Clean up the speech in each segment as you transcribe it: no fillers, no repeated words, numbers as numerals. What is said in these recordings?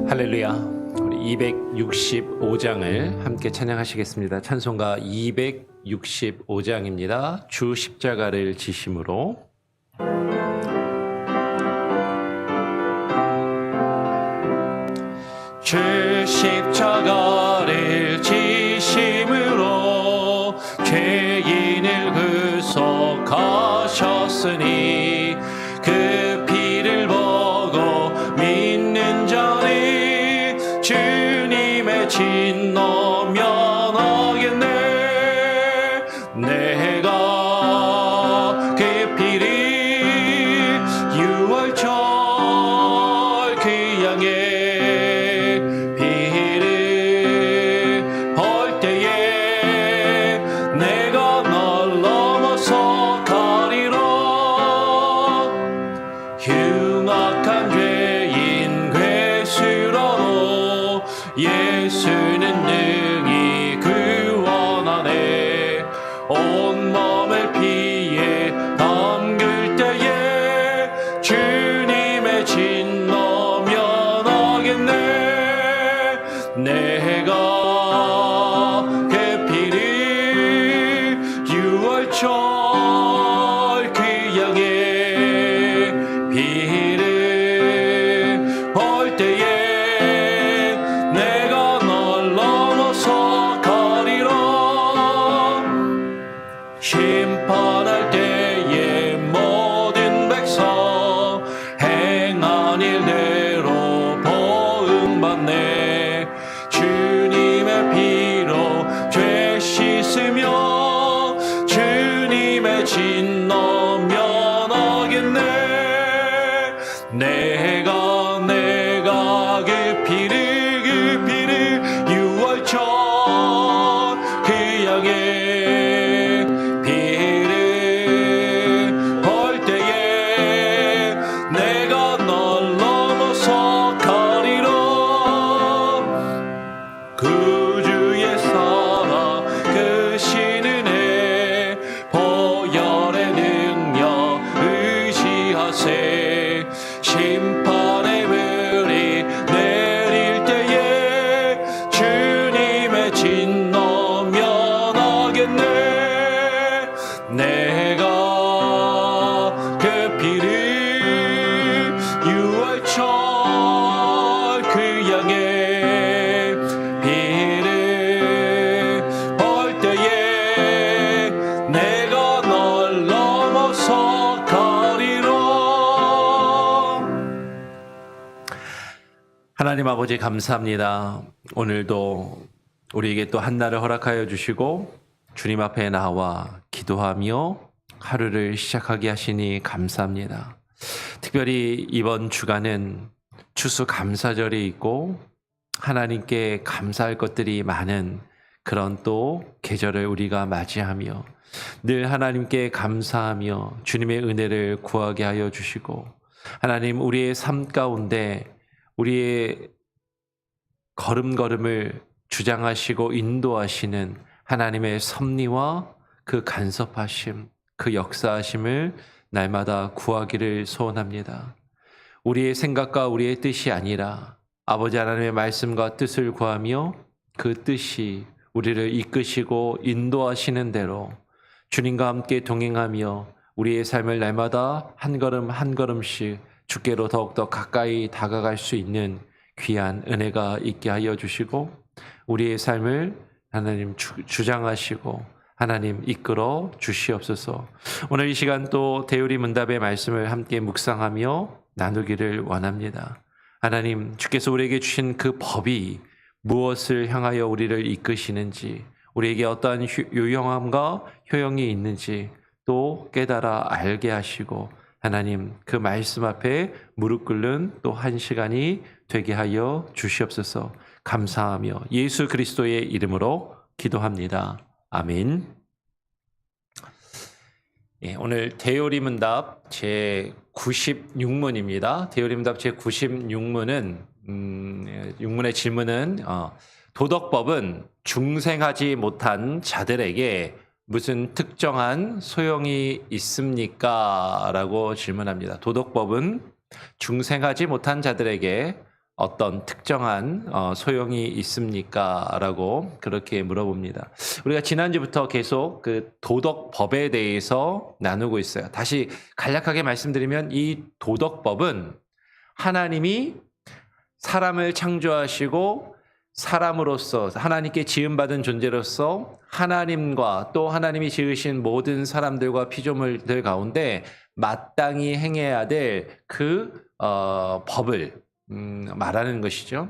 할렐루야. 우리 265장을 함께 찬양하시겠습니다. 찬송가 265장입니다. 주 십자가를 지심으로. 주 십자가를 지심으로 죄인을 구속하셨으니 그 피를 보고 믿는 자니 주님의 진노 면하겠네. 내가 그 피를 유월절 그 양의 흉악한 죄인 괴수라도 예수는 능히 구원하네. 온몸을 피에 담글 때에 주님의 진노 면하겠네. 내가 그 피를 유월절 그 양의 피를 볼 때에 내가 널 넘어서 가리라. 심판할 때에 모든 백성 행한 일대로 보응받네. 주님의 피로 죄 씻으며 주님의 진노 면하겠네. 내가 그 피를 유월절 그 양의 피를 볼 때에 내가 널 넘어서 가리라. 구주의 사랑 그 신은혜 보혈의 능력 의지하세. 심판의 불이 내릴 때에 주님의 진노 면하겠네. 내가 그 피를 유월절 그 양의 피를 볼 때에 내가 널 넘어서 가리라. 하나님 아버지 감사합니다. 오늘도 우리에게 또 한날을 허락하여 주시고 주님 앞에 나와 기도하며 하루를 시작하게 하시니 감사합니다. 특별히 이번 주간은 추수감사절이 있고 하나님께 감사할 것들이 많은 그런 또 계절을 우리가 맞이하며 늘 하나님께 감사하며 주님의 은혜를 구하게 하여 주시고, 하나님 우리의 삶 가운데 우리의 걸음걸음을 주장하시고 인도하시는 하나님의 섭리와 그 간섭하심, 그 역사하심을 날마다 구하기를 소원합니다. 우리의 생각과 우리의 뜻이 아니라 아버지 하나님의 말씀과 뜻을 구하며 그 뜻이 우리를 이끄시고 인도하시는 대로 주님과 함께 동행하며 우리의 삶을 날마다 한 걸음 한 걸음씩 주께로 더욱더 가까이 다가갈 수 있는 귀한 은혜가 있게 하여 주시고, 우리의 삶을 하나님 주장하시고 하나님 이끌어 주시옵소서. 오늘 이 시간 또 대우리 문답의 말씀을 함께 묵상하며 나누기를 원합니다. 하나님 주께서 우리에게 주신 그 법이 무엇을 향하여 우리를 이끄시는지, 우리에게 어떠한 유용함과 효용이 있는지 또 깨달아 알게 하시고, 하나님 그 말씀 앞에 무릎 꿇는 또 한 시간이 되게 하여 주시옵소서. 감사하며 예수 그리스도의 이름으로 기도합니다. 아멘. 오늘 대요리문답 제96문입니다. 대요리문답 제96문은 육문의 질문은 도덕법은 중생하지 못한 자들에게 무슨 특정한 소용이 있습니까? 라고 질문합니다. 도덕법은 중생하지 못한 자들에게 어떤 특정한 소용이 있습니까? 라고 그렇게 물어봅니다. 우리가 지난주부터 계속 그 도덕법에 대해서 나누고 있어요. 다시 간략하게 말씀드리면 이 도덕법은 하나님이 사람을 창조하시고 사람으로서 하나님께 지음받은 존재로서 하나님과 또 하나님이 지으신 모든 사람들과 피조물들 가운데 마땅히 행해야 될 그 법을 말하는 것이죠.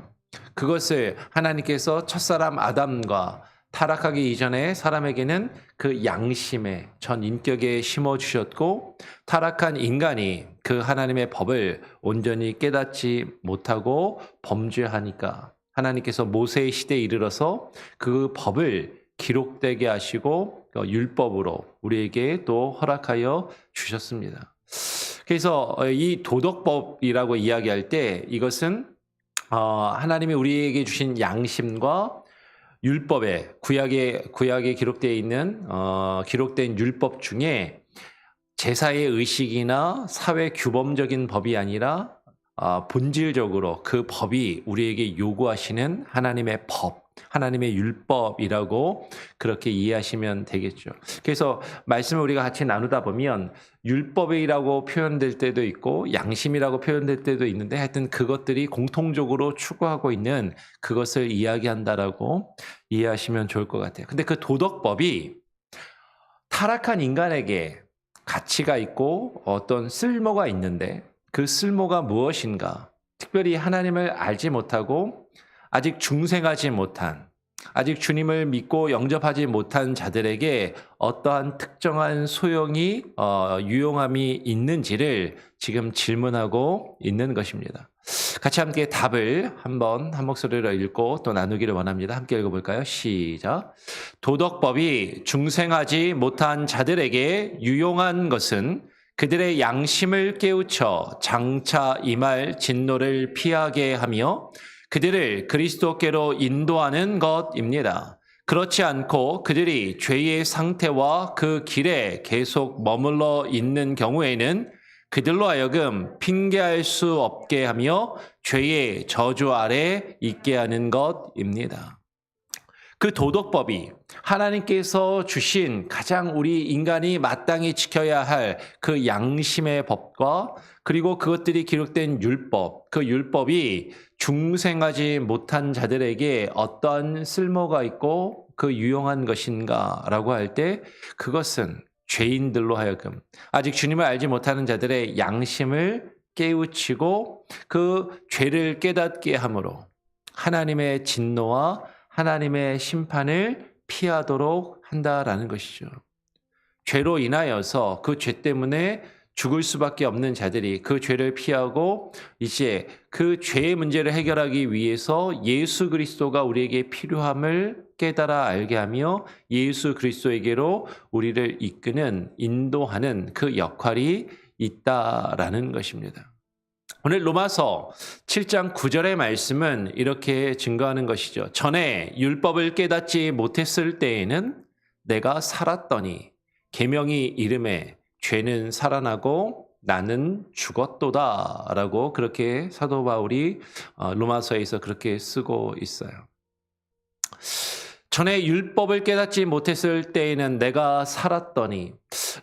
그것을 하나님께서 첫사람 아담과 타락하기 이전에 사람에게는 그 양심의 전 인격에 심어주셨고 타락한 인간이 그 하나님의 법을 온전히 깨닫지 못하고 범죄하니까 하나님께서 모세의 시대에 이르러서 그 법을 기록되게 하시고 율법으로 우리에게 또 허락하여 주셨습니다. 그래서 이 도덕법이라고 이야기할 때 이것은 하나님이 우리에게 주신 양심과 율법에 구약에 기록되어 있는 기록된 율법 중에 제사의 의식이나 사회 규범적인 법이 아니라 본질적으로 그 법이 우리에게 요구하시는 하나님의 법, 하나님의 율법이라고 그렇게 이해하시면 되겠죠. 그래서 말씀을 우리가 같이 나누다 보면 율법이라고 표현될 때도 있고 양심이라고 표현될 때도 있는데 하여튼 그것들이 공통적으로 추구하고 있는 그것을 이야기한다라고 이해하시면 좋을 것 같아요. 근데 그 도덕법이 타락한 인간에게 가치가 있고 어떤 쓸모가 있는데 그 쓸모가 무엇인가? 특별히 하나님을 알지 못하고 아직 중생하지 못한, 아직 주님을 믿고 영접하지 못한 자들에게 어떠한 특정한 소용이 유용함이 있는지를 지금 질문하고 있는 것입니다. 같이 함께 답을 한번 한 목소리로 읽고 또 나누기를 원합니다. 함께 읽어볼까요? 시작. 도덕법이 중생하지 못한 자들에게 유용한 것은 그들의 양심을 깨우쳐 장차 임할 진노를 피하게 하며 그들을 그리스도께로 인도하는 것입니다. 그렇지 않고 그들이 죄의 상태와 그 길에 계속 머물러 있는 경우에는 그들로 하여금 핑계할 수 없게 하며 죄의 저주 아래 있게 하는 것입니다. 그 도덕법이 하나님께서 주신 가장 우리 인간이 마땅히 지켜야 할 그 양심의 법과 그리고 그것들이 기록된 율법, 그 율법이 중생하지 못한 자들에게 어떤 쓸모가 있고 그 유용한 것인가라고 할 때 그것은 죄인들로 하여금 아직 주님을 알지 못하는 자들의 양심을 깨우치고 그 죄를 깨닫게 함으로 하나님의 진노와 하나님의 심판을 피하도록 한다라는 것이죠. 죄로 인하여서 그 죄 때문에 죽을 수밖에 없는 자들이 그 죄를 피하고 이제 그 죄의 문제를 해결하기 위해서 예수 그리스도가 우리에게 필요함을 깨달아 알게 하며 예수 그리스도에게로 우리를 이끄는 인도하는 그 역할이 있다라는 것입니다. 오늘 로마서 7장 9절의 말씀은 이렇게 증거하는 것이죠. 전에 율법을 깨닫지 못했을 때에는 내가 살았더니 계명이 이름에 죄는 살아나고 나는 죽었도다 라고 그렇게 사도 바울이 로마서에서 그렇게 쓰고 있어요. 전에 율법을 깨닫지 못했을 때에는 내가 살았더니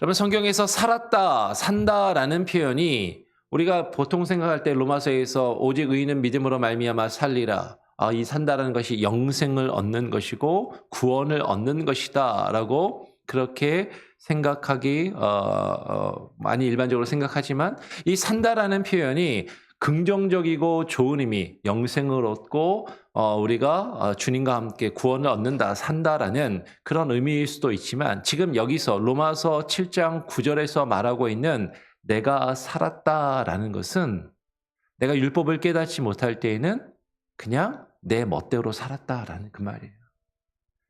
여러분 성경에서 살았다, 산다라는 표현이 우리가 보통 생각할 때 로마서에서 오직 의인은 믿음으로 말미암아 살리라. 이 산다라는 것이 영생을 얻는 것이고 구원을 얻는 것이다라고 그렇게 생각하기 많이 일반적으로 생각하지만 이 산다라는 표현이 긍정적이고 좋은 의미, 영생을 얻고 우리가 주님과 함께 구원을 얻는다, 산다라는 그런 의미일 수도 있지만 지금 여기서 로마서 7장 9절에서 말하고 있는 내가 살았다라는 것은 내가 율법을 깨닫지 못할 때에는 그냥 내 멋대로 살았다라는 그 말이에요.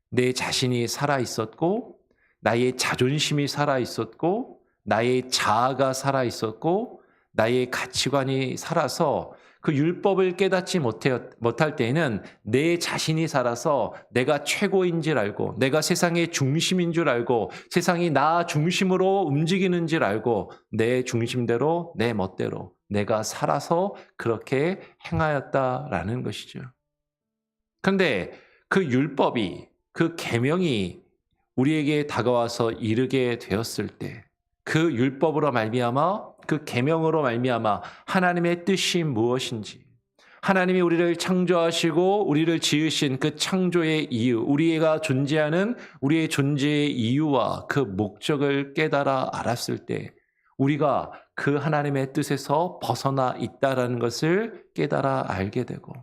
내 자신이 살아 있었고 나의 자존심이 살아 있었고 나의 자아가 살아 있었고 나의 가치관이 살아서 그 율법을 깨닫지 못할 때에는 내 자신이 살아서 내가 최고인 줄 알고 내가 세상의 중심인 줄 알고 세상이 나 중심으로 움직이는 줄 알고 내 중심대로 내 멋대로 내가 살아서 그렇게 행하였다라는 것이죠. 그런데 그 율법이, 그 계명이 우리에게 다가와서 이르게 되었을 때, 그 율법으로 말미암아, 그 계명으로 말미암아 하나님의 뜻이 무엇인지, 하나님이 우리를 창조하시고 우리를 지으신 그 창조의 이유, 우리가 존재하는 우리의 존재의 이유와 그 목적을 깨달아 알았을 때 우리가 그 하나님의 뜻에서 벗어나 있다라는 것을 깨달아 알게 되고,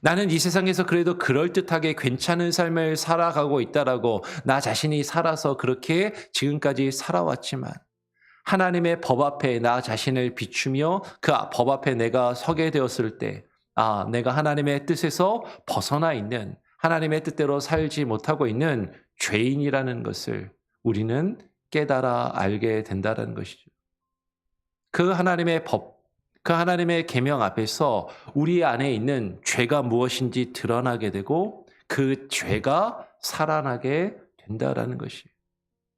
나는 이 세상에서 그래도 그럴듯하게 괜찮은 삶을 살아가고 있다라고 나 자신이 살아서 그렇게 지금까지 살아왔지만, 하나님의 법 앞에 나 자신을 비추며 그 법 앞에 내가 서게 되었을 때, 내가 하나님의 뜻에서 벗어나 있는, 하나님의 뜻대로 살지 못하고 있는 죄인이라는 것을 우리는 깨달아 알게 된다는 것이죠. 그 하나님의 법, 그 하나님의 계명 앞에서 우리 안에 있는 죄가 무엇인지 드러나게 되고 그 죄가 살아나게 된다라는 것이에요.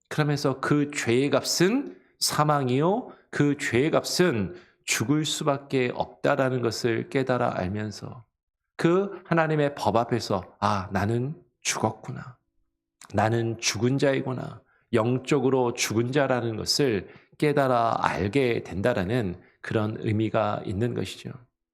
그러면서 그 죄의 값은 사망이요, 그 죄의 값은 죽을 수밖에 없다라는 것을 깨달아 알면서 그 하나님의 법 앞에서 나는 죽었구나, 나는 죽은 자이구나, 영적으로 죽은 자라는 것을 깨달아 알게 된다라는 그런 의미가 있는 것이죠.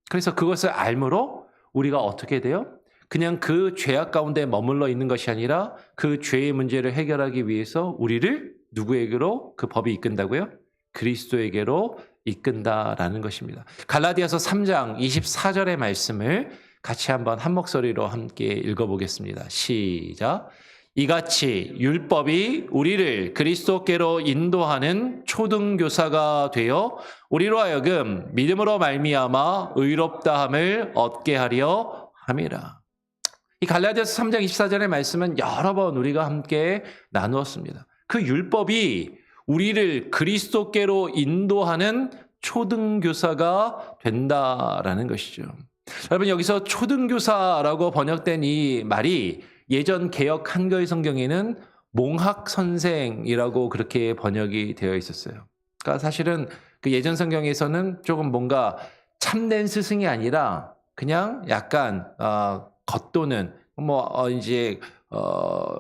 그래서 그것을 알므로 우리가 어떻게 돼요? 그냥 그 죄악 가운데 머물러 있는 것이 아니라 그 죄의 문제를 해결하기 위해서 우리를 누구에게로 그 법이 이끈다고요? 그리스도에게로 이끈다라는 것입니다. 갈라디아서 3장 24절의 말씀을 같이 한번 한 목소리로 함께 읽어보겠습니다. 시작. 이같이 율법이 우리를 그리스도께로 인도하는 초등교사가 되어 우리로 하여금 믿음으로 말미암아 의롭다함을 얻게 하려 함이라. 이 갈라디아서 3장 24절의 말씀은 여러 번 우리가 함께 나누었습니다. 그 율법이 우리를 그리스도께로 인도하는 초등교사가 된다라는 것이죠. 여러분, 여기서 초등교사라고 번역된 이 말이 예전 개역 한글 성경에는 몽학선생이라고 그렇게 번역이 되어 있었어요. 그러니까 사실은 그 예전 성경에서는 조금 뭔가 참된 스승이 아니라 그냥 약간 겉도는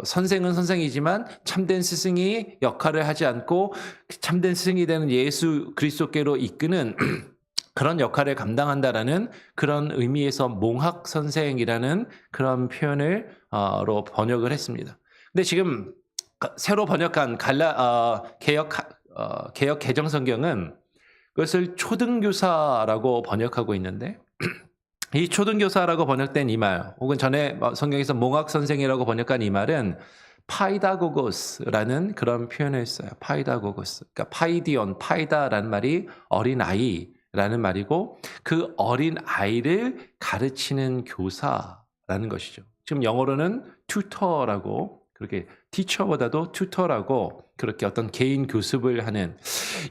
선생은 선생이지만 참된 스승이 역할을 하지 않고 참된 스승이 되는 예수 그리스도께로 이끄는 그런 역할을 감당한다라는 그런 의미에서 몽학 선생이라는 그런 표현을 로 번역을 했습니다. 근데 지금 새로 번역한 개역 개정 성경은 그것을 초등교사라고 번역하고 있는데, 이 초등교사라고 번역된 이 말, 혹은 전에 성경에서 몽학 선생이라고 번역한 이 말은 파이다고고스라는 그런 표현을 써요. 파이다고고스. 그러니까 파이디온, 파이다라는 말이 어린아이라는 말이고, 그 어린아이를 가르치는 교사라는 것이죠. 지금 영어로는 tutor라고, 그렇게 teacher보다도 tutor라고 그렇게 어떤 개인 교습을 하는,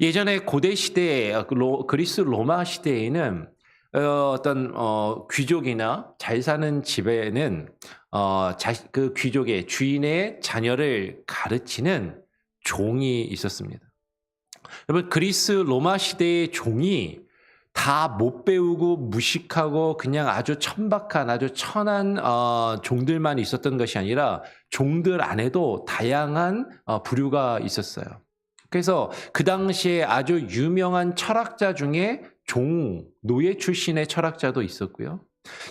예전에 고대 시대에 그리스 로마 시대에는 어떤 귀족이나 잘 사는 집에는 그 귀족의 주인의 자녀를 가르치는 종이 있었습니다. 여러분, 그리스 로마 시대의 종이 다 못 배우고 무식하고 그냥 아주 천박한, 아주 천한 종들만 있었던 것이 아니라 종들 안에도 다양한 부류가 있었어요. 그래서 그 당시에 아주 유명한 철학자 중에 노예 출신의 철학자도 있었고요.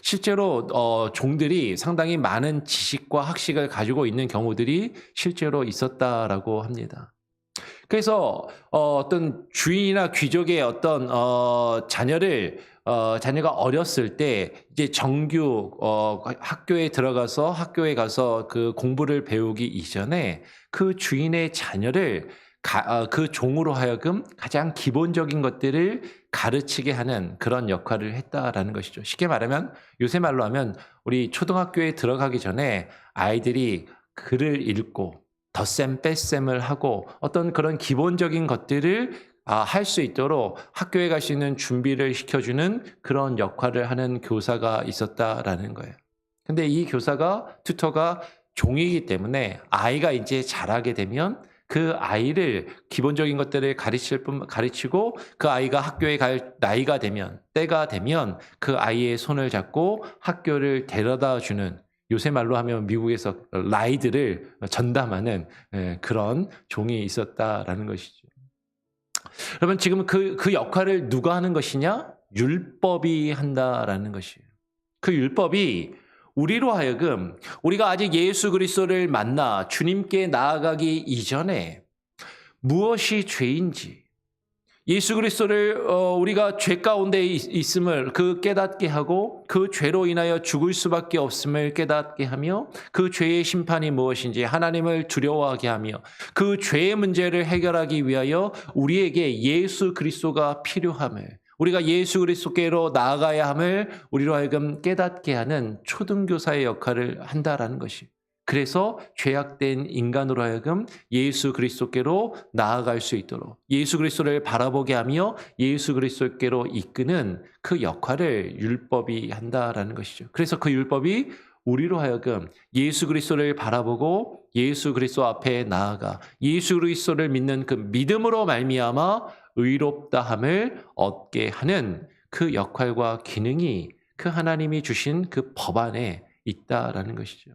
실제로 종들이 상당히 많은 지식과 학식을 가지고 있는 경우들이 실제로 있었다라고 합니다. 그래서 어떤 주인이나 귀족의 어떤 자녀가 어렸을 때 이제 정규 학교에 들어가서 학교에 가서 그 공부를 배우기 이전에 그 주인의 자녀를 그 종으로 하여금 가장 기본적인 것들을 가르치게 하는 그런 역할을 했다라는 것이죠. 쉽게 말하면, 요새 말로 하면 우리 초등학교에 들어가기 전에 아이들이 글을 읽고 덧셈 뺄셈을 하고 어떤 그런 기본적인 것들을 할 수 있도록 학교에 갈 수 있는 준비를 시켜주는 그런 역할을 하는 교사가 있었다라는 거예요. 근데 이 튜터가 종이기 때문에 아이가 이제 자라게 되면 그 아이를 기본적인 것들을 가르치고 그 아이가 학교에 갈 나이가 되면, 때가 되면 그 아이의 손을 잡고 학교를 데려다 주는, 요새 말로 하면 미국에서 라이드를 전담하는 그런 종이 있었다라는 것이죠. 여러분, 지금 그 역할을 누가 하는 것이냐? 율법이 한다라는 것이에요. 그 율법이 우리로 하여금 우리가 아직 예수 그리스도를 만나 주님께 나아가기 이전에 무엇이 죄인지, 예수 그리스도를 우리가 죄 가운데 있음을 깨닫게 하고 그 죄로 인하여 죽을 수밖에 없음을 깨닫게 하며 그 죄의 심판이 무엇인지 하나님을 두려워하게 하며 그 죄의 문제를 해결하기 위하여 우리에게 예수 그리스도가 필요함을, 우리가 예수 그리스도께로 나아가야 함을 우리로 하여금 깨닫게 하는 초등교사의 역할을 한다라는 것이. 그래서 죄악된 인간으로 하여금 예수 그리스도께로 나아갈 수 있도록 예수 그리스도를 바라보게 하며 예수 그리스도께로 이끄는 그 역할을 율법이 한다라는 것이죠. 그래서 그 율법이 우리로 하여금 예수 그리스도를 바라보고 예수 그리스도 앞에 나아가 예수 그리스도를 믿는 그 믿음으로 말미암아 의롭다함을 얻게 하는 그 역할과 기능이 그 하나님이 주신 그 법 안에 있다라는 것이죠.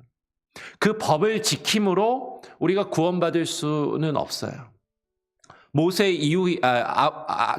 그 법을 지킴으로 우리가 구원받을 수는 없어요. 모세 이후,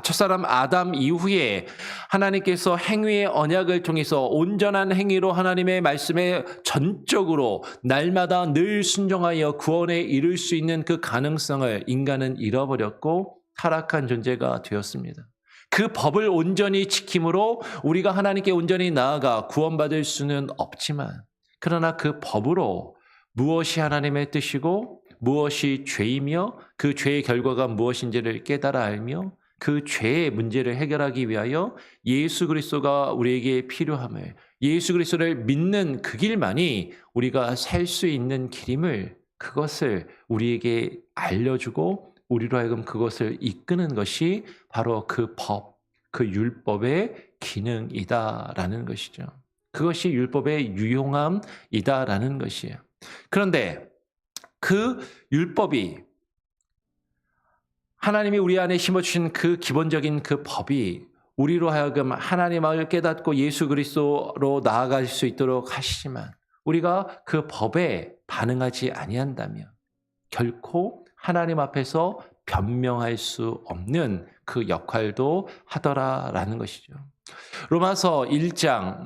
첫사람 아담 이후에 하나님께서 행위의 언약을 통해서 온전한 행위로 하나님의 말씀에 전적으로 날마다 늘 순종하여 구원에 이를 수 있는 그 가능성을 인간은 잃어버렸고 타락한 존재가 되었습니다. 그 법을 온전히 지킴으로 우리가 하나님께 온전히 나아가 구원받을 수는 없지만, 그러나 그 법으로 무엇이 하나님의 뜻이고 무엇이 죄이며 그 죄의 결과가 무엇인지를 깨달아 알며 그 죄의 문제를 해결하기 위하여 예수 그리스도가 우리에게 필요함을, 예수 그리스도를 믿는 그 길만이 우리가 살 수 있는 길임을, 그것을 우리에게 알려주고 우리로 하여금 그것을 이끄는 것이 바로 그 법, 그 율법의 기능이다라는 것이죠. 그것이 율법의 유용함이다라는 것이에요. 그런데 그 율법이, 하나님이 우리 안에 심어주신 그 기본적인 그 법이 우리로 하여금 하나님을 깨닫고 예수 그리스도로 나아갈 수 있도록 하시지만 우리가 그 법에 반응하지 아니한다면 결코 하나님 앞에서 변명할 수 없는 그 역할도 하더라라는 것이죠. 로마서 1장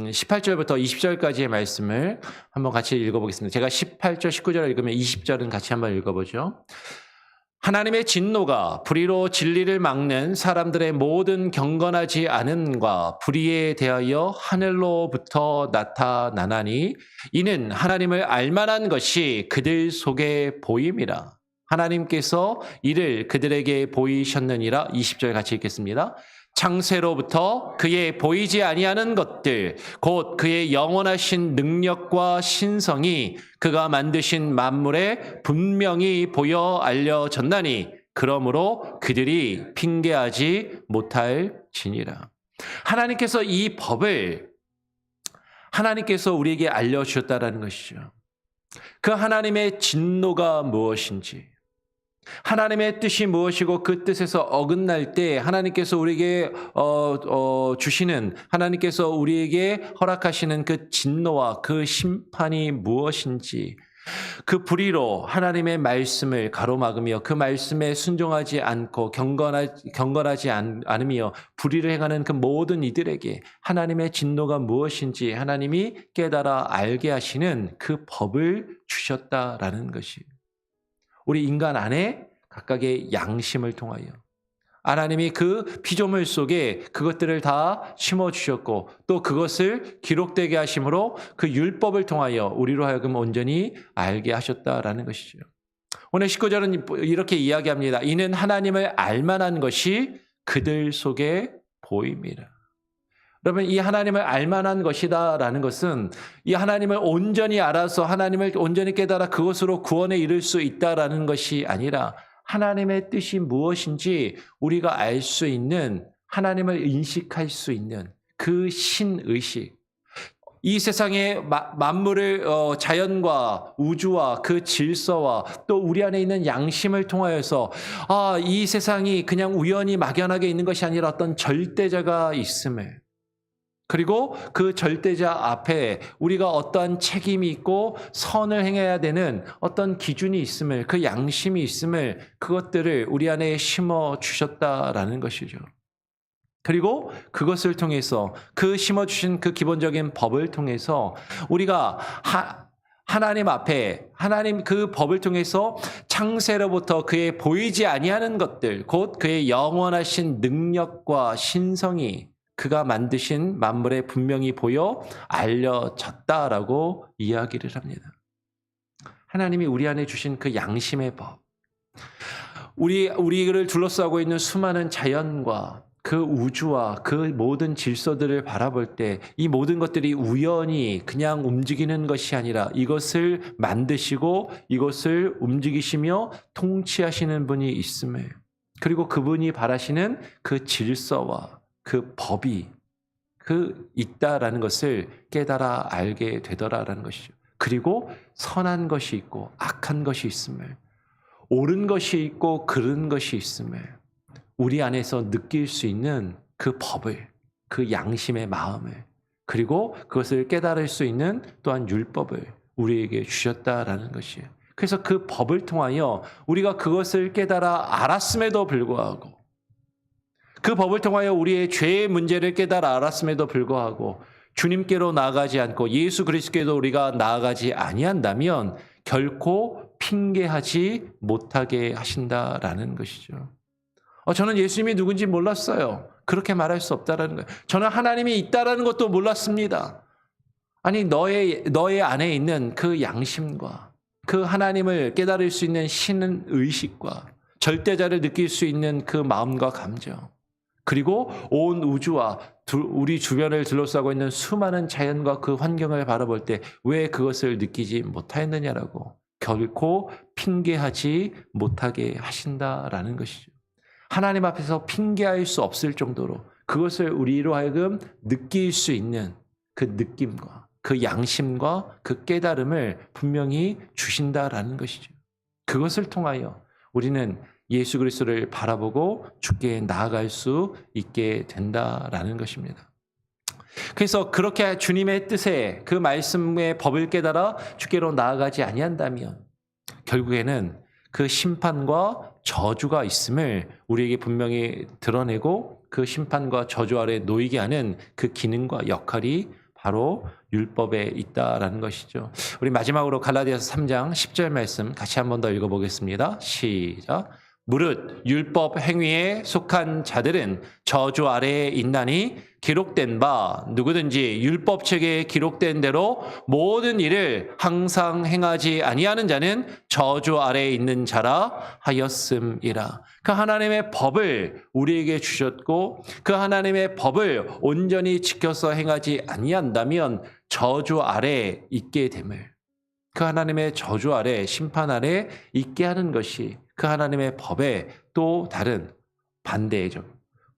18절부터 20절까지의 말씀을 한번 같이 읽어보겠습니다. 제가 18절, 19절을 읽으면 20절은 같이 한번 읽어보죠. 하나님의 진노가 불의로 진리를 막는 사람들의 모든 경건하지 않음과 불의에 대하여 하늘로부터 나타나나니 이는 하나님을 알만한 것이 그들 속에 보임이라. 하나님께서 이를 그들에게 보이셨느니라. 20절 같이 읽겠습니다. 창세로부터 그의 보이지 아니하는 것들 곧 그의 영원하신 능력과 신성이 그가 만드신 만물에 분명히 보여 알려졌나니 그러므로 그들이 핑계하지 못할지니라. 하나님께서 이 법을 하나님께서 우리에게 알려주셨다라는 것이죠. 그 하나님의 진노가 무엇인지, 하나님의 뜻이 무엇이고 그 뜻에서 어긋날 때 하나님께서 우리에게 주시는, 하나님께서 우리에게 허락하시는 그 진노와 그 심판이 무엇인지, 그 불의로 하나님의 말씀을 가로막으며 그 말씀에 순종하지 않고 경건하지 않으며 불의를 행하는 그 모든 이들에게 하나님의 진노가 무엇인지 하나님이 깨달아 알게 하시는 그 법을 주셨다라는 것이에요. 우리 인간 안에 각각의 양심을 통하여 하나님이 그 피조물 속에 그것들을 다 심어주셨고 또 그것을 기록되게 하심으로 그 율법을 통하여 우리로 하여금 온전히 알게 하셨다라는 것이죠. 오늘 19절은 이렇게 이야기합니다. 이는 하나님을 알만한 것이 그들 속에 보임이라. 여러분, 이 하나님을 알만한 것이다라는 것은 이 하나님을 온전히 알아서 하나님을 온전히 깨달아 그것으로 구원에 이를 수 있다라는 것이 아니라 하나님의 뜻이 무엇인지 우리가 알 수 있는, 하나님을 인식할 수 있는 그 신의식. 이 세상의 만물을 자연과 우주와 그 질서와 또 우리 안에 있는 양심을 통하여서 이 세상이 그냥 우연히 막연하게 있는 것이 아니라 어떤 절대자가 있음을, 그리고 그 절대자 앞에 우리가 어떠한 책임이 있고 선을 행해야 되는 어떤 기준이 있음을, 그 양심이 있음을, 그것들을 우리 안에 심어 주셨다라는 것이죠. 그리고 그것을 통해서, 그 심어주신 그 기본적인 법을 통해서 우리가 하나님 앞에, 하나님 그 법을 통해서 창세로부터 그의 보이지 아니하는 것들, 곧 그의 영원하신 능력과 신성이 그가 만드신 만물에 분명히 보여 알려졌다라고 이야기를 합니다. 하나님이 우리 안에 주신 그 양심의 법, 우리를 둘러싸고 있는 수많은 자연과 그 우주와 그 모든 질서들을 바라볼 때 이 모든 것들이 우연히 그냥 움직이는 것이 아니라 이것을 만드시고 이것을 움직이시며 통치하시는 분이 있음을, 그리고 그분이 바라시는 그 질서와 그 법이 있다라는 것을 깨달아 알게 되더라라는 것이죠. 그리고 선한 것이 있고 악한 것이 있음을, 옳은 것이 있고 그른 것이 있음을 우리 안에서 느낄 수 있는 그 법을, 그 양심의 마음을, 그리고 그것을 깨달을 수 있는 또한 율법을 우리에게 주셨다라는 것이에요. 그래서 그 법을 통하여 우리가 그것을 깨달아 알았음에도 불구하고, 그 법을 통하여 우리의 죄의 문제를 깨달아 알았음에도 불구하고 주님께로 나아가지 않고 예수 그리스도께로 우리가 나아가지 아니한다면 결코 핑계하지 못하게 하신다라는 것이죠. 저는 예수님이 누군지 몰랐어요. 그렇게 말할 수 없다라는 거예요. 저는 하나님이 있다라는 것도 몰랐습니다. 아니, 너의 안에 있는 그 양심과 그 하나님을 깨달을 수 있는 신은 의식과 절대자를 느낄 수 있는 그 마음과 감정, 그리고 온 우주와 우리 주변을 둘러싸고 있는 수많은 자연과 그 환경을 바라볼 때 왜 그것을 느끼지 못하였느냐라고 결코 핑계하지 못하게 하신다라는 것이죠. 하나님 앞에서 핑계할 수 없을 정도로 그것을 우리로 하여금 느낄 수 있는 그 느낌과 그 양심과 그 깨달음을 분명히 주신다라는 것이죠. 그것을 통하여 우리는 예수 그리스도를 바라보고 주께 나아갈 수 있게 된다라는 것입니다. 그래서 그렇게 주님의 뜻에 그 말씀의 법을 깨달아 주께로 나아가지 아니한다면 결국에는 그 심판과 저주가 있음을 우리에게 분명히 드러내고 그 심판과 저주 아래 놓이게 하는 그 기능과 역할이 바로 율법에 있다라는 것이죠. 우리 마지막으로 갈라디아서 3장 10절 말씀 같이 한 번 더 읽어보겠습니다. 시작. 무릇 율법 행위에 속한 자들은 저주 아래에 있나니 기록된 바 누구든지 율법책에 기록된 대로 모든 일을 항상 행하지 아니하는 자는 저주 아래에 있는 자라 하였음이라. 그 하나님의 법을 우리에게 주셨고 그 하나님의 법을 온전히 지켜서 행하지 아니한다면 저주 아래에 있게 됨을, 그 하나님의 저주 아래 심판 아래 있게 하는 것이 그 하나님의 법의 또 다른 반대적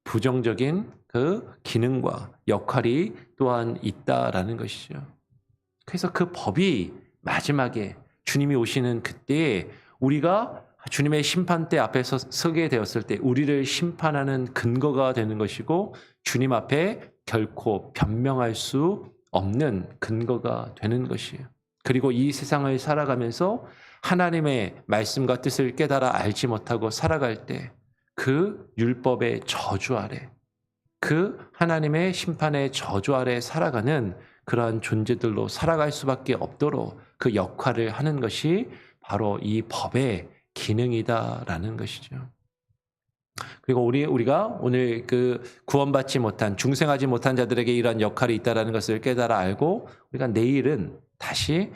부정적인 그 기능과 역할이 또한 있다라는 것이죠. 그래서 그 법이 마지막에 주님이 오시는 그때에 우리가 주님의 심판대 앞에서 서게 되었을 때 우리를 심판하는 근거가 되는 것이고 주님 앞에 결코 변명할 수 없는 근거가 되는 것이에요. 그리고 이 세상을 살아가면서 하나님의 말씀과 뜻을 깨달아 알지 못하고 살아갈 때 그 율법의 저주 아래, 그 하나님의 심판의 저주 아래 살아가는 그러한 존재들로 살아갈 수밖에 없도록 그 역할을 하는 것이 바로 이 법의 기능이다라는 것이죠. 그리고 우리가 오늘 그 구원받지 못한, 중생하지 못한 자들에게 이러한 역할이 있다라는 것을 깨달아 알고 우리가 내일은 다시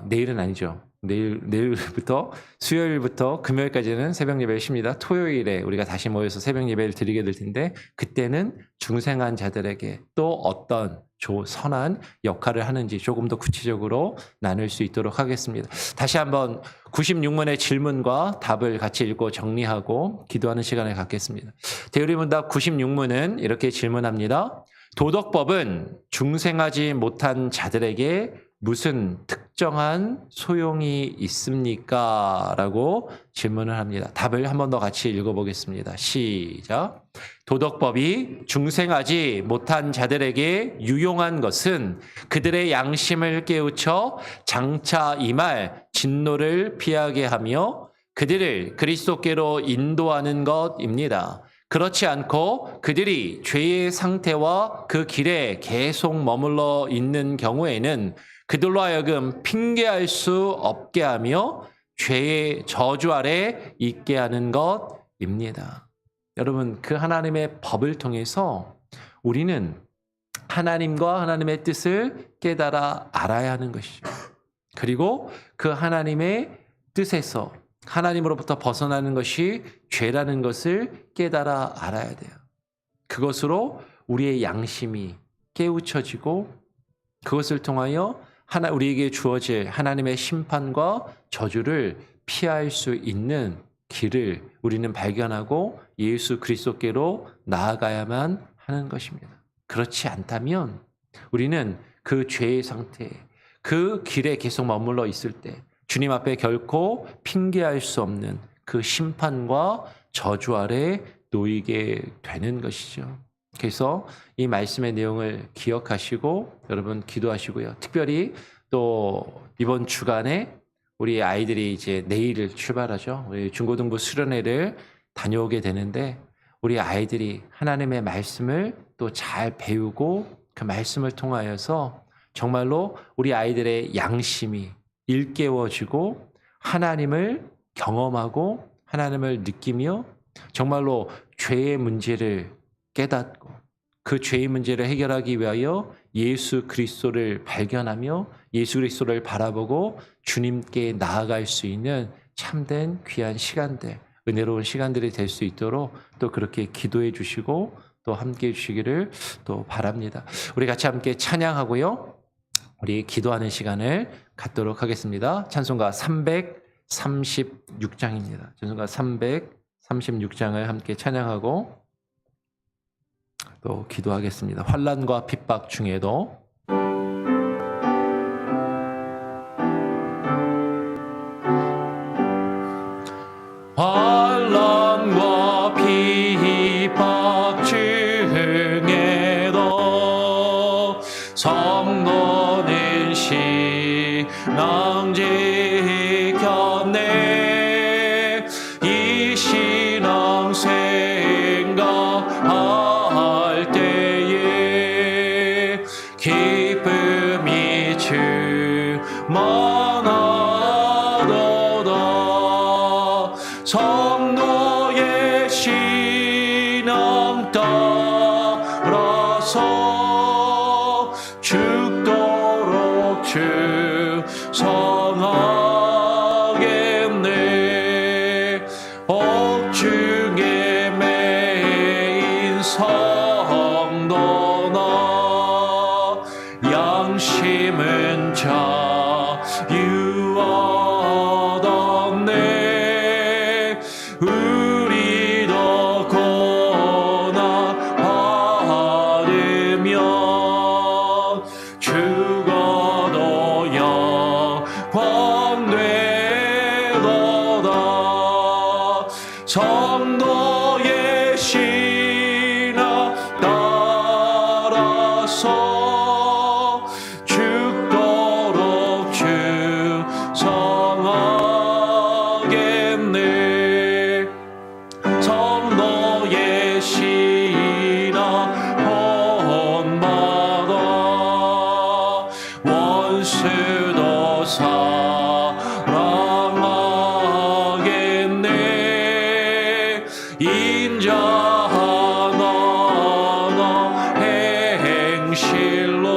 내일은 아니죠. 내일부터 수요일부터 금요일까지는 새벽 예배를 쉽니다. 토요일에 우리가 다시 모여서 새벽 예배를 드리게 될 텐데 그때는 중생한 자들에게 또 어떤 선한 역할을 하는지 조금 더 구체적으로 나눌 수 있도록 하겠습니다. 다시 한번 96문의 질문과 답을 같이 읽고 정리하고 기도하는 시간을 갖겠습니다. 대우리문답 96문은 이렇게 질문합니다. 도덕법은 중생하지 못한 자들에게 무슨 특정한 소용이 있습니까? 라고 질문을 합니다. 답을 한 번 더 같이 읽어보겠습니다. 시작. 도덕법이 중생하지 못한 자들에게 유용한 것은 그들의 양심을 깨우쳐 장차 임할 진노를 피하게 하며 그들을 그리스도께로 인도하는 것입니다. 그렇지 않고 그들이 죄의 상태와 그 길에 계속 머물러 있는 경우에는 그들로 하여금 핑계할 수 없게 하며 죄의 저주 아래 있게 하는 것입니다. 여러분, 그 하나님의 법을 통해서 우리는 하나님과 하나님의 뜻을 깨달아 알아야 하는 것이죠. 그리고 그 하나님의 뜻에서 하나님으로부터 벗어나는 것이 죄라는 것을 깨달아 알아야 돼요. 그것으로 우리의 양심이 깨우쳐지고 그것을 통하여 우리에게 주어질 하나님의 심판과 저주를 피할 수 있는 길을 우리는 발견하고 예수 그리스도께로 나아가야만 하는 것입니다. 그렇지 않다면 우리는 그 죄의 상태, 그 길에 계속 머물러 있을 때 주님 앞에 결코 핑계할 수 없는 그 심판과 저주 아래 놓이게 되는 것이죠. 그래서 이 말씀의 내용을 기억하시고 여러분 기도하시고요. 특별히 또 이번 주간에 우리 아이들이 이제 내일 출발하죠. 우리 중고등부 수련회를 다녀오게 되는데 우리 아이들이 하나님의 말씀을 또 잘 배우고 그 말씀을 통하여서 정말로 우리 아이들의 양심이 일깨워지고 하나님을 경험하고 하나님을 느끼며 정말로 죄의 문제를 깨닫고 그 죄의 문제를 해결하기 위하여 예수 그리스도를 발견하며 예수 그리스도를 바라보고 주님께 나아갈 수 있는 참된 귀한 시간들, 은혜로운 시간들이 될 수 있도록 또 그렇게 기도해 주시고 또 함께 해 주시기를 또 바랍니다. 우리 같이 함께 찬양하고요. 우리 기도하는 시간을 갖도록 하겠습니다. 찬송가 336장입니다. 찬송가 336장을 함께 찬양하고 또 기도하겠습니다. 환난과 핍박 중에도 환난과 핍박 중에도 성도는 신앙 지켰네. 이 신앙 생각할 때에 기쁨이 충만하도다. 성도의 신앙 따라서 죽도록 충성하겠네. 옥중에 매인 성도나 양심은 자유하다네. 우리도 고난 받으면 죽어도 영광 되도다. 성도의 신앙 따라서 죽도록 충성하겠네. 성도의 신앙 본받아 원수도 사랑하겠네. 인자하나 행실로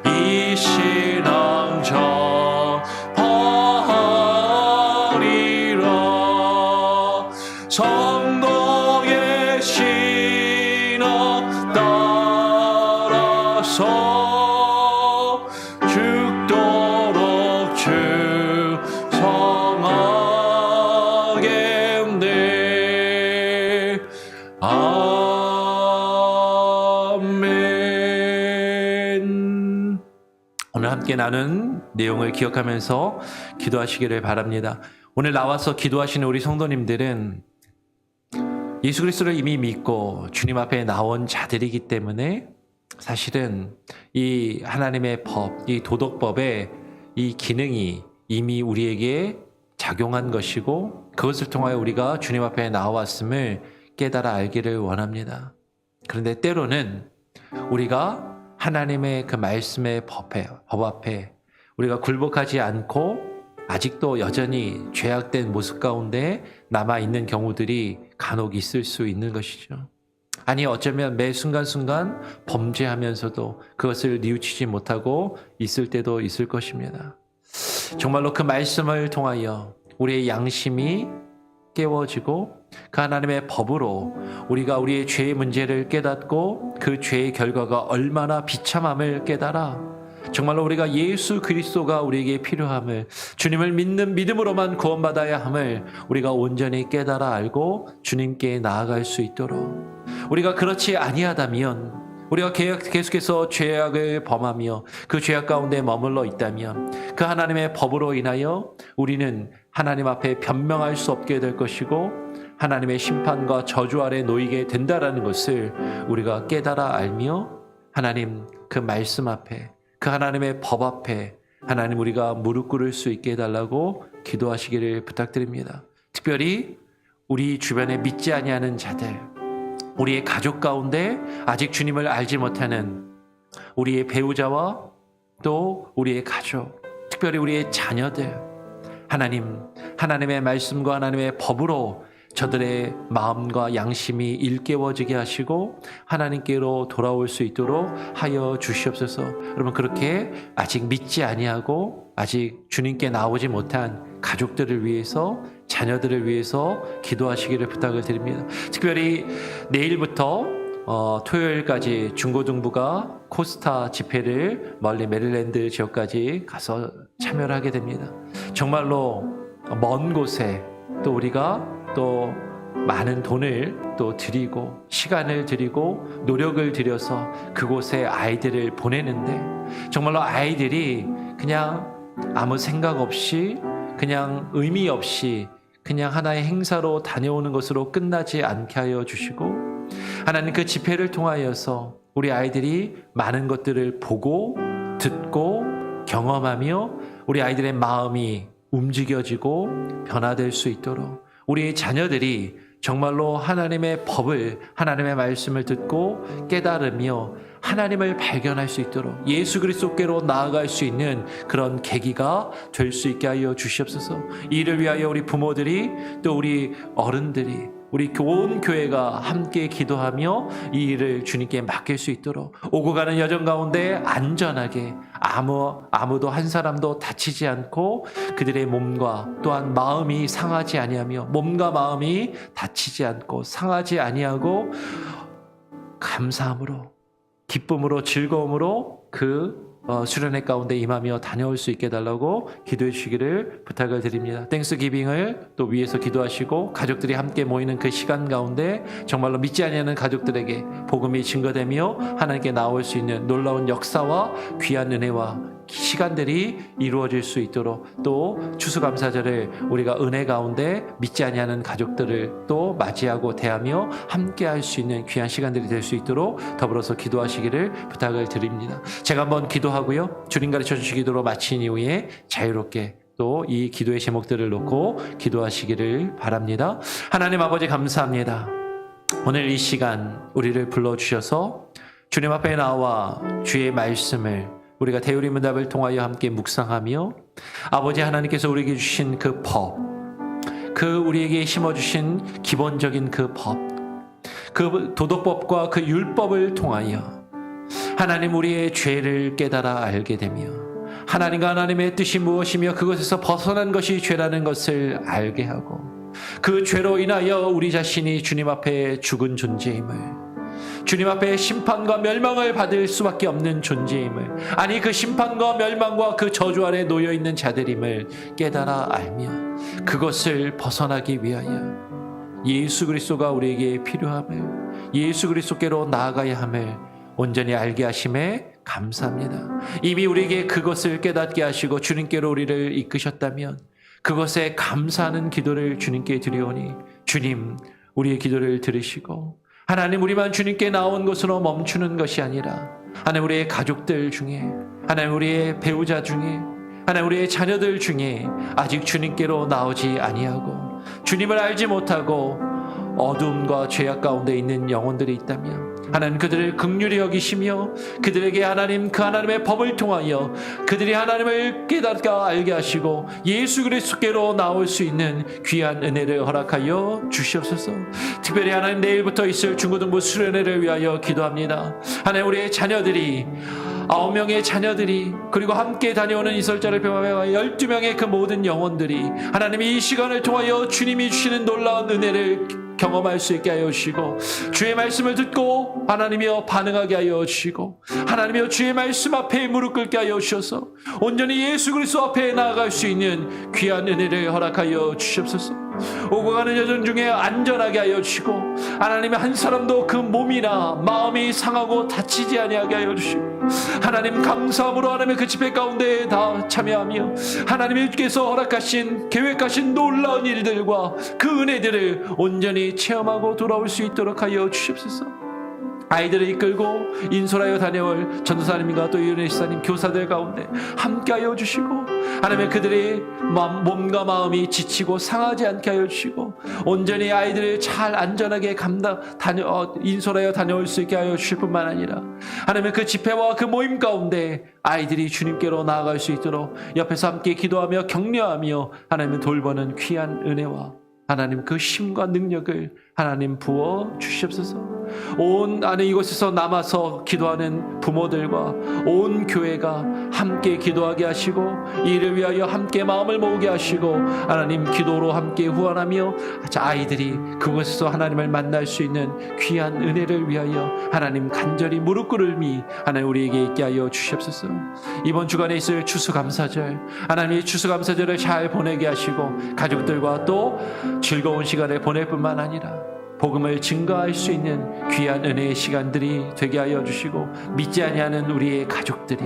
이 신앙 전하리라. 성도의 신앙 따라서 죽도록 충성하겠네. 아멘. 오늘 함께 나눈 내용을 기억하면서 기도하시기를 바랍니다. 오늘 나와서 기도하시는 우리 성도님들은 예수 그리스도를 이미 믿고 주님 앞에 나온 자들이기 때문에 사실은 이 하나님의 법, 이 도덕법의 이 기능이 이미 우리에게 작용한 것이고 그것을 통하여 우리가 주님 앞에 나왔음을 깨달아 알기를 원합니다. 그런데 때로는 우리가 하나님의 그 말씀의 법 앞에 우리가 굴복하지 않고 아직도 여전히 죄악된 모습 가운데 남아있는 경우들이 간혹 있을 수 있는 것이죠. 아니 어쩌면 매 순간순간 범죄하면서도 그것을 뉘우치지 못하고 있을 때도 있을 것입니다. 정말로 그 말씀을 통하여 우리의 양심이 깨워지고 그 하나님의 법으로 우리가 우리의 죄의 문제를 깨닫고 그 죄의 결과가 얼마나 비참함을 깨달아 정말로 우리가 예수 그리스도가 우리에게 필요함을 주님을 믿는 믿음으로만 구원받아야 함을 우리가 온전히 깨달아 알고 주님께 나아갈 수 있도록 우리가 그렇지 아니하다면 우리가 계속해서 죄악을 범하며 그 죄악 가운데 머물러 있다면 그 하나님의 법으로 인하여 우리는 하나님 앞에 변명할 수 없게 될 것이고 하나님의 심판과 저주 아래 놓이게 된다라는 것을 우리가 깨달아 알며 하나님 그 말씀 앞에 그 하나님의 법 앞에 하나님 우리가 무릎 꿇을 수 있게 해달라고 기도하시기를 부탁드립니다. 특별히 우리 주변에 믿지 아니하는 자들 우리의 가족 가운데 아직 주님을 알지 못하는 우리의 배우자와 또 우리의 가족, 특별히 우리의 자녀들 하나님의 말씀과 하나님의 법으로 저들의 마음과 양심이 일깨워지게 하시고 하나님께로 돌아올 수 있도록 하여 주시옵소서. 여러분 그렇게 아직 믿지 아니하고 아직 주님께 나오지 못한 가족들을 위해서 자녀들을 위해서 기도하시기를 부탁을 드립니다. 특별히 내일부터 토요일까지 중고등부가 코스타 집회를 멀리 메릴랜드 지역까지 가서 참여를 하게 됩니다. 정말로 먼 곳에 또 우리가 또 많은 돈을 또 드리고 시간을 드리고 노력을 들여서 그곳에 아이들을 보내는데 정말로 아이들이 그냥 아무 생각 없이 그냥 의미 없이 그냥 하나의 행사로 다녀오는 것으로 끝나지 않게 하여 주시고 하나님 그 집회를 통하여서 우리 아이들이 많은 것들을 보고 듣고 경험하며 우리 아이들의 마음이 움직여지고 변화될 수 있도록 우리 자녀들이 정말로 하나님의 법을 하나님의 말씀을 듣고 깨달으며 하나님을 발견할 수 있도록 예수 그리스도께로 나아갈 수 있는 그런 계기가 될 수 있게 하여 주시옵소서. 이를 위하여 우리 부모들이 또 우리 어른들이 우리 온 교회가 함께 기도하며 이 일을 주님께 맡길 수 있도록 오고 가는 여정 가운데 안전하게 아무도 한 사람도 다치지 않고 그들의 몸과 또한 마음이 상하지 아니하며 몸과 마음이 다치지 않고 상하지 아니하고 감사함으로 기쁨으로 즐거움으로 그 수련회 가운데 임하며 다녀올 수 있게 해달라고 기도해 주시기를 부탁을 드립니다. 땡스기빙을 또 위해서 기도하시고 가족들이 함께 모이는 그 시간 가운데 정말로 믿지 아니하는 가족들에게 복음이 증거되며 하나님께 나올 수 있는 놀라운 역사와 귀한 은혜와 시간들이 이루어질 수 있도록 또 추수감사절을 우리가 은혜 가운데 믿지 아니하는 가족들을 또 맞이하고 대하며 함께 할 수 있는 귀한 시간들이 될 수 있도록 더불어서 기도하시기를 부탁을 드립니다. 제가 한번 기도하고요. 주님 가르쳐 주신 기도로 마친 이후에 자유롭게 또 이 기도의 제목들을 놓고 기도하시기를 바랍니다. 하나님 아버지 감사합니다. 오늘 이 시간 우리를 불러주셔서 주님 앞에 나와 주의 말씀을 우리가 대우리 문답을 통하여 함께 묵상하며 아버지 하나님께서 우리에게 주신 그 법, 그 우리에게 심어주신 기본적인 그 법, 그 도덕법과 그 율법을 통하여 하나님 우리의 죄를 깨달아 알게 되며 하나님과 하나님의 뜻이 무엇이며 그것에서 벗어난 것이 죄라는 것을 알게 하고 그 죄로 인하여 우리 자신이 주님 앞에 죽은 존재임을 주님 앞에 심판과 멸망을 받을 수밖에 없는 존재임을 아니 그 심판과 멸망과 그 저주 아래 놓여있는 자들임을 깨달아 알며 그것을 벗어나기 위하여 예수 그리스도가 우리에게 필요함을 예수 그리스도께로 나아가야 함을 온전히 알게 하심에 감사합니다. 이미 우리에게 그것을 깨닫게 하시고 주님께로 우리를 이끄셨다면 그것에 감사하는 기도를 주님께 드리오니 주님 우리의 기도를 들으시고 하나님 우리만 주님께 나온 것으로 멈추는 것이 아니라 하나님 우리의 가족들 중에 하나님 우리의 배우자 중에 하나님 우리의 자녀들 중에 아직 주님께로 나오지 아니하고 주님을 알지 못하고 어둠과 죄악 가운데 있는 영혼들이 있다면 하나님 그들을 긍휼히 여기시며 그들에게 하나님 그 하나님의 법을 통하여 그들이 하나님을 깨닫게 알게 하시고 예수 그리스도께로 나올 수 있는 귀한 은혜를 허락하여 주시옵소서. 특별히 하나님 내일부터 있을 중고등부 수련회를 위하여 기도합니다. 하나님 우리의 자녀들이 9명의 자녀들이 그리고 함께 다녀오는 이설자를 비롯하여 12명의 그 모든 영혼들이 하나님이 이 시간을 통하여 주님이 주시는 놀라운 은혜를 경험할 수 있게 하여 주시고 주의 말씀을 듣고 하나님이여 반응하게 하여 주시고 하나님이여 주의 말씀 앞에 무릎 꿇게 하여 주셔서 온전히 예수 그리스도 앞에 나아갈 수 있는 귀한 은혜를 허락하여 주시옵소서. 오고 가는 여정 중에 안전하게 하여 주시고 하나님의 한 사람도 그 몸이나 마음이 상하고 다치지 아니하게 하여 주시고 하나님 감사함으로 하나님의 그 집회 가운데 다 참여하며 하나님께서 허락하신 계획하신 놀라운 일들과 그 은혜들을 온전히 체험하고 돌아올 수 있도록 하여 주시옵소서. 아이들을 이끌고 인솔하여 다녀올 전도사님과 또 이은혜 시사님 교사들 가운데 함께하여 주시고 하나님의 그들의 몸과 마음이 지치고 상하지 않게 하여 주시고 온전히 아이들을 잘 안전하게 인솔하여 다녀올 수 있게 하여 주실 뿐만 아니라 하나님의 그 집회와 그 모임 가운데 아이들이 주님께로 나아갈 수 있도록 옆에서 함께 기도하며 격려하며 하나님을 돌보는 귀한 은혜와 하나님 그 힘과 능력을 하나님 부어 주시옵소서. 온 안에 이곳에서 남아서 기도하는 부모들과 온 교회가 함께 기도하게 하시고 이를 위하여 함께 마음을 모으게 하시고 하나님 기도로 함께 후원하며 아이들이 그곳에서 하나님을 만날 수 있는 귀한 은혜를 위하여 하나님 간절히 무릎 꿇음이 하나님 우리에게 있게 하여 주시옵소서. 이번 주간에 있을 추수감사절 하나님이 추수감사절을 잘 보내게 하시고 가족들과 또 즐거운 시간을 보낼 뿐만 아니라 복음을 증거할 수 있는 귀한 은혜의 시간들이 되게 하여 주시고 믿지 아니하는 우리의 가족들이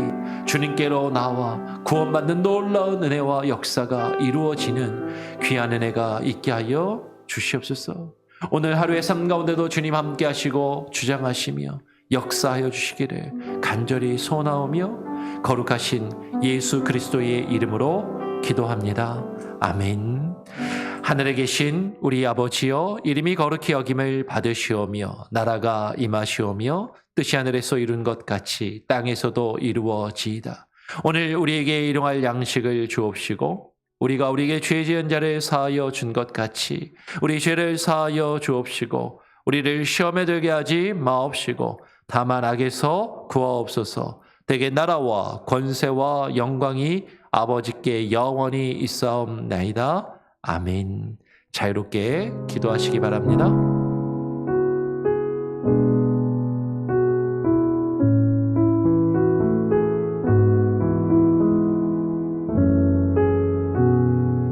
주님께로 나와 구원받는 놀라운 은혜와 역사가 이루어지는 귀한 은혜가 있게 하여 주시옵소서. 오늘 하루의 삶 가운데도 주님 함께 하시고 주장하시며 역사하여 주시기를 간절히 소원하오며 거룩하신 예수 그리스도의 이름으로 기도합니다. 아멘. 하늘에 계신 우리 아버지여 이름이 거룩히 여김을 받으시오며 나라가 임하시오며 뜻이 하늘에서 이룬 것 같이 땅에서도 이루어지이다. 오늘 우리에게 일용할 양식을 주옵시고 우리가 우리에게 죄 지은 자를 사하여 준 것 같이 우리 죄를 사하여 주옵시고 우리를 시험에 들게 하지 마옵시고 다만 악에서 구하옵소서. 대개 나라와 권세와 영광이 아버지께 영원히 있사옵나이다. 아멘. 자유롭게 기도하시기 바랍니다.